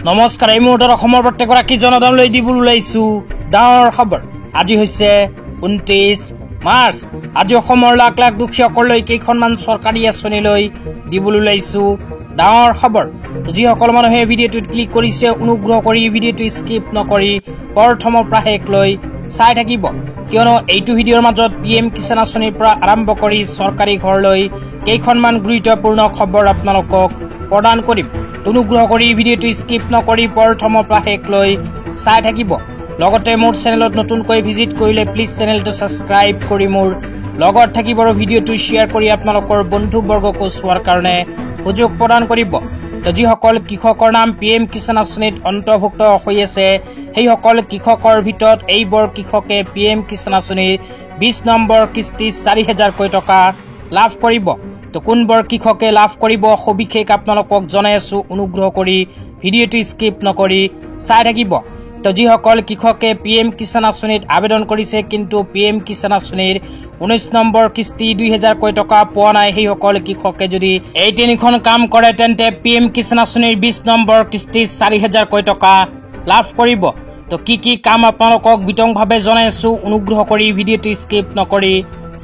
নমস্কাৰ, এই মুহূৰ্তত অসমৰ প্ৰত্যেকগৰাকী জনতালৈ দিবলৈ ওলাইছো ডাঙৰ খবৰ। আজি হৈছে 29 মাৰ্চ। আজি অসমৰ লাখ লাখ দুখীয়াসকললৈ কেইখনমান চৰকাৰী আঁচনিলৈ দিবলৈ ওলাইছো ডাঙৰ খবৰ। যিসকল মানুহে ভিডিঅ'টোত ক্লিক কৰিছে অনুগ্ৰহ কৰি ভিডিঅ'টো স্কিপ নকৰি প্ৰথমৰ পৰা শেষলৈ চাই থাকিব, কিয়নো এইটো ভিডিঅ'ৰ মাজত PM কিষাণ আঁচনিৰ পৰা আৰম্ভ কৰি চৰকাৰী ঘৰলৈ কেইখনমান গুৰুত্বপূৰ্ণ খবৰ আপোনালোকক প্ৰদান কৰিম। অনুগ্ৰহ কৰি ভিডিঅ'টো স্কিপ নকৰি প্ৰথমৰ পৰা শেষলৈ চাই থাকিব। লগতে মোৰ চেনেলত নতুনকৈ ভিজিট কৰিলে প্লিজ চেনেলটো ছাবস্ক্ৰাইব কৰি মোৰ লগত থাকিব আৰু ভিডিঅ'টো শ্বেয়াৰ কৰি আপোনালোকৰ বন্ধুবৰ্গকো চোৱাৰ কাৰণে সুযোগ প্ৰদান কৰিব। যিসকল কৃষকৰ নাম PM কিষাণ আঁচনিত অন্তৰ্ভুক্ত হৈ আছে, সেইসকল কৃষকৰ ভিতৰত এইবোৰ কৃষকে PM কিষাণ আঁচনিৰ 20 নম্বৰ কিস্তি 4,000কৈ টকা লাভ কৰিব। তো কোনবোৰ কৃষকে লাভ কৰিব সবিশেষ আপোনালোকক জনাই আছো, অনুগ্ৰহ কৰি ভিডিঅ'টো স্কিপ নকৰি চাই থাকিব। তো যিসকল কৃষকে PM কিষাণ আঁচনিত আবেদন কৰিছে কিন্তু PM কিষাণ আঁচনিৰ 19 নম্বৰ কিস্তি 2,000কৈ টকা পোৱা নাই, সেইসকল কৃষকে যদি এই তিনিখন কাম কৰে তেন্তে PM কিষাণ আঁচনিৰ 20 নম্বৰ কিস্তি 4,000কৈ টকা লাভ কৰিব। তো কি কাম আপোনালোকক বিতংভাৱে জনাই আছো, অনুগ্ৰহ কৰি ভিডিঅ'টো স্কিপ নকৰি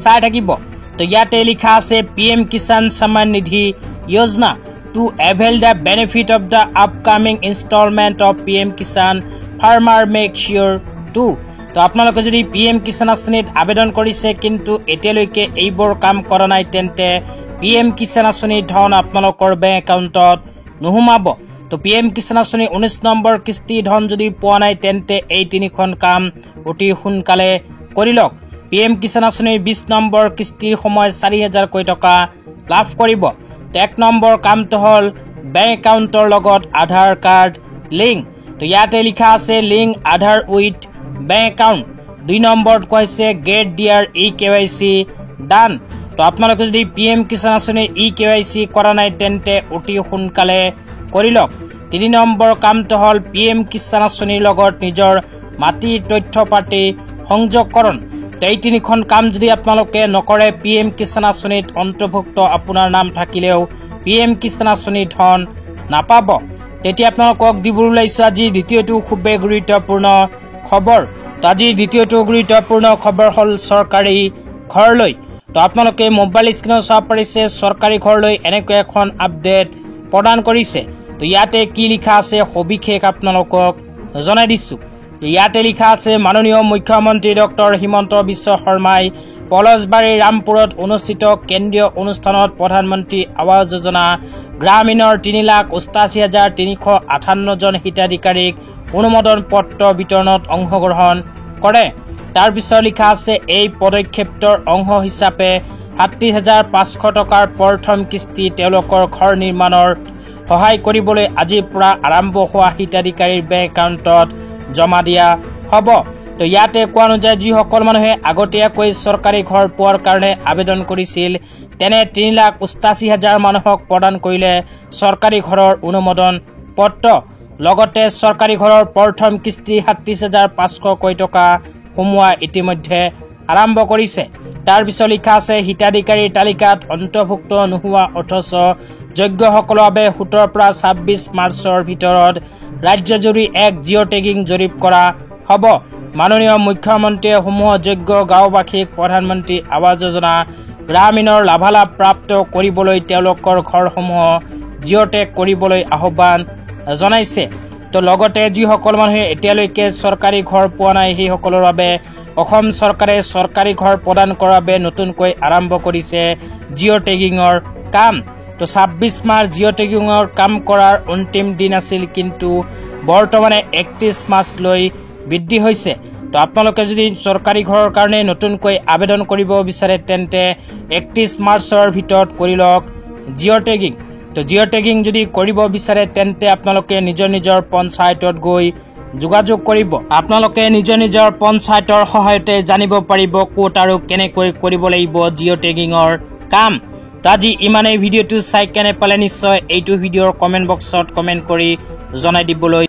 চাই থাকিব। তো ইয়াতে লিখা আছে PM কিষাণ সন্মান নিধি যোজনা to avail the benefit of the upcoming installment of PM Kisan farmer make sure to। তো আপোনালোকে যদি PM কিষাণ আঁচনিত আবেদন কৰিছে কিন্তু এতিয়ালৈকে এইবোৰ কাম কৰা নাই তেন্তে PM কিষাণ আঁচনিৰ ধন আপোনালোকৰ বেংক একাউণ্টত নোসোমাব। তো PM কিষাণ আঁচনিৰ 19 নম্বৰ কিস্তি ধন যদি পোৱা নাই তেন্তে এই তিনিখন কাম অতি সোনকালে কৰি লওক। PM কিষাণ আঁচনিৰ 20 নম্বৰ কিস্তিৰ সময় 4,000কৈ টকা লাভ কৰিব। 1 নম্বৰ কামটো হ'ল বেংক একাউণ্টৰ লগত আধাৰ কাৰ্ড লিংক। তো ইয়াতে লিখা আছে link Aadhaar with bank account. 2 নম্বৰত কৈছে গেট দিয়াৰ eKYC ডান। তো আপোনালোকে যদি PM কিষাণ আঁচনিৰ eKYC কৰা নাই তেন্তে অতি সোনকালে কৰি লওক। 3 নম্বৰ কামটো হ'ল PM কিষাণ আঁচনিৰ লগত নিজৰ মাটিৰ তথ্য পাতি সংযোগকৰণ। এই তিনিখন কাম যদি আপোনালোকে নকৰে PM কিষাণ আঁচনিত অন্তৰ্ভুক্ত আপোনাৰ নাম থাকিলেও PM কিষাণ আঁচনিৰ ধন নাপাব। তেতিয়া আপোনালোকক দিবলৈ ওলাইছো আজি দ্বিতীয়টো খুবেই গুৰুত্বপূৰ্ণ খবৰ। তো আজি দ্বিতীয়টো গুৰুত্বপূৰ্ণ খবৰ হ'ল চৰকাৰী ঘৰলৈ। তো আপোনালোকে মোবাইল স্ক্ৰীনত চাব পাৰিছে চৰকাৰী ঘৰলৈ এনেকৈ এখন আপডেট প্ৰদান কৰিছে। তো ইয়াতে কি লিখা আছে সবিশেষ আপোনালোকক জনাই দিছো। ইয়াতে লিখা আছে মাননীয় মুখ্যমন্ত্ৰী ডক্টৰ হিমন্ত বিশ্ব শৰ্মাই পলাশবাৰীৰ ৰামপুৰত অনুষ্ঠিত কেন্দ্ৰীয় অনুষ্ঠানত প্ৰধানমন্ত্ৰী আৱাস যোজনা গ্ৰামীণৰ 3,88,358 জন হিতাধিকাৰীক অনুমোদন পত্ৰ বিতৰণত অংশগ্ৰহণ কৰে। তাৰ পিছত লিখা আছে এই পদক্ষেপৰ অংশ হিচাপে 37,500 টকাৰ প্ৰথম কিস্তি তেওঁলোকৰ ঘৰ নিৰ্মাণৰ সহায় কৰিবলৈ আজিৰ পৰা আৰম্ভ হোৱা হিতাধিকাৰীৰ বেংক একাউণ্টত জমা দিয়া হ'ব। তো ইয়াতে কোৱা অনুযায়ী যিসকল মানুহে আগতীয়াকৈ চৰকাৰী ঘৰ পোৱাৰ কাৰণে আবেদন কৰিছিল তেনে 3,88,000 মানুহক প্ৰদান কৰিলে চৰকাৰী ঘৰৰ অনুমোদন পত্ৰ। লগতে চৰকাৰী ঘৰৰ প্ৰথম কিস্তি 37,500কৈ টকা সোমোৱা ইতিমধ্যে আৰম্ভ কৰিছে। তাৰ পিছত লিখা আছে হিতাধিকাৰীৰ তালিকাত অন্তৰ্ভুক্ত নোহোৱা অথচ যোগ্যসকলৰ বাবে 17 পৰা 26 মাৰ্চৰ ভিতৰত ৰাজ্যজুৰি এক জিঅ' টেগিং জৰীপ কৰা হ'ব। মাননীয় মুখ্যমন্ত্ৰীয়ে সমূহ যোগ্য গাঁওবাসীক প্ৰধানমন্ত্ৰী আৱাস যোজনা গ্ৰামীণৰ লাভালাভ প্ৰাপ্ত কৰিবলৈ তেওঁলোকৰ ঘৰসমূহ জিঅ' টেগ কৰিবলৈ আহ্বান জনাইছে। তো লগতে যিসকল মানুহে এতিয়ালৈকে চৰকাৰী ঘৰ পোৱা নাই সেইসকলৰ বাবে অসম চৰকাৰে চৰকাৰী ঘৰ প্ৰদান কৰাৰ বাবে নতুনকৈ আৰম্ভ কৰিছে জিঅ' টেগিঙৰ কাম। তো 26 মাৰ্চ জিঅ' টেগিঙৰ কাম কৰাৰ অন্তিম দিন আছিল কিন্তু বৰ্তমানে 31 মাৰ্চলৈ বৃদ্ধি হৈছে। তো আপোনালোকে যদি চৰকাৰী ঘৰৰ কাৰণে নতুনকৈ আবেদন কৰিব বিচাৰে তেন্তে 31 মাৰ্চৰ ভিতৰত কৰি লওক জিঅ' টেগিং। তো জিঅ' টেগিং যদি কৰিব বিচাৰে তেন্তে আপোনালোকে নিজৰ পঞ্চায়তত গৈ যোগাযোগ কৰিব। আপোনালোকে নিজৰ পঞ্চায়তৰ সহায়তে জানিব পাৰিব ক'ত আৰু কেনেকৈ কৰিব লাগিব জিঅ' টেগিঙৰ কাম। তো আজি ইমানেই। ভিডিঅ'টো চাই কেনে পালে নিশ্চয় এইটো ভিডিঅ'ৰ কমেণ্ট বক্সত কমেণ্ট কৰি জনাই দিবলৈ